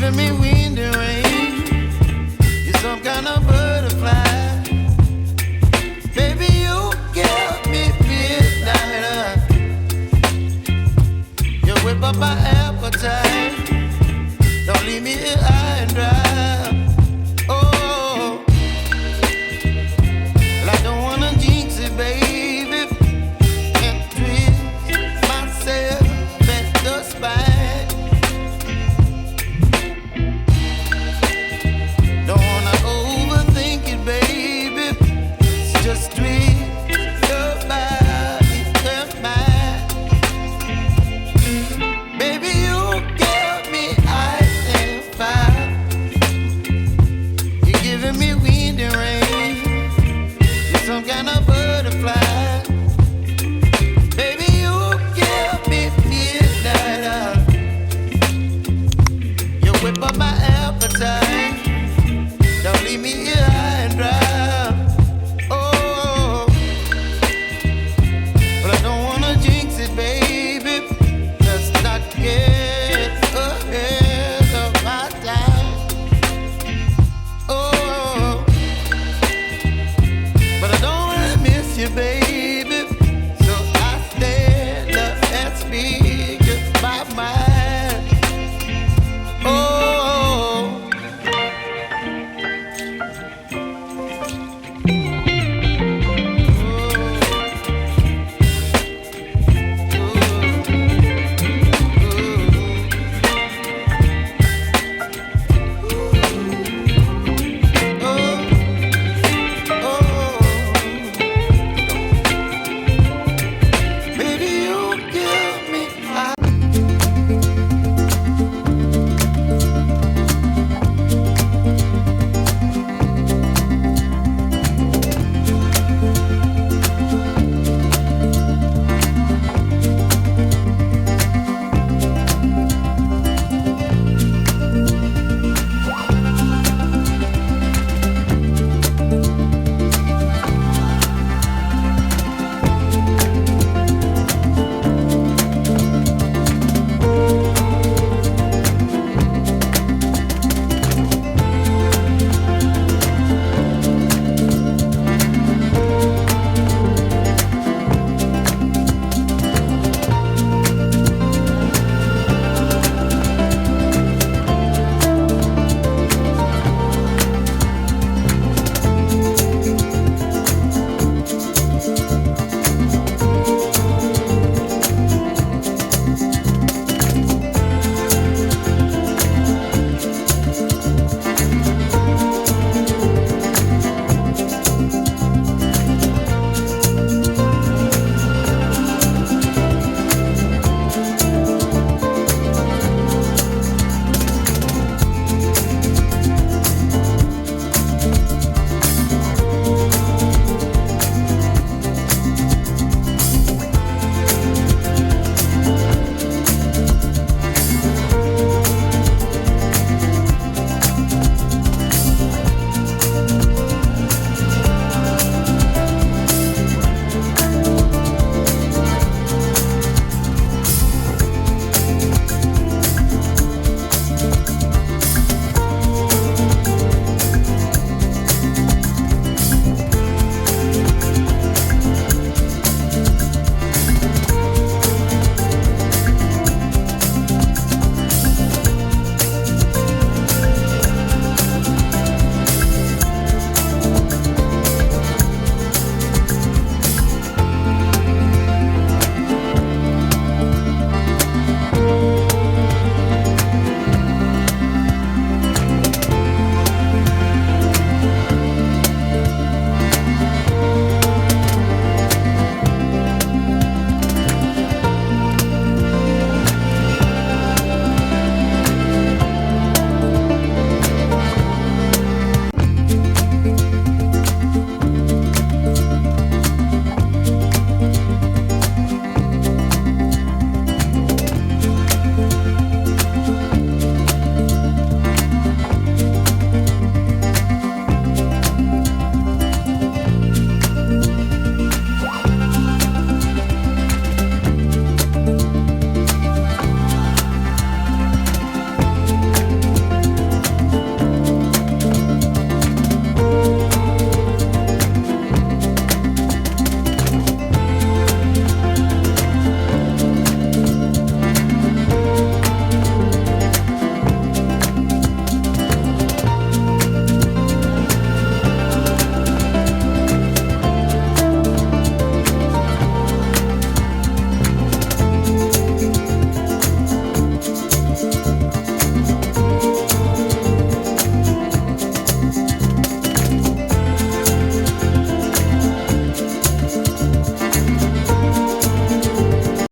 giving me wind and rain. You're some kind of butterfly. Baby, you give me midnight. You whip up my appetite. Don't leave me here high and dry. Oh, well, I don't wanna jinx it, baby. Can't twist myself at the spine. Don't wanna overthink it, baby. It's just twist your body and mine. Baby, you give me ice and fire. You're giving me wind and rain. You're some kind of butterfly. Baby, you give me midnight. You whip up my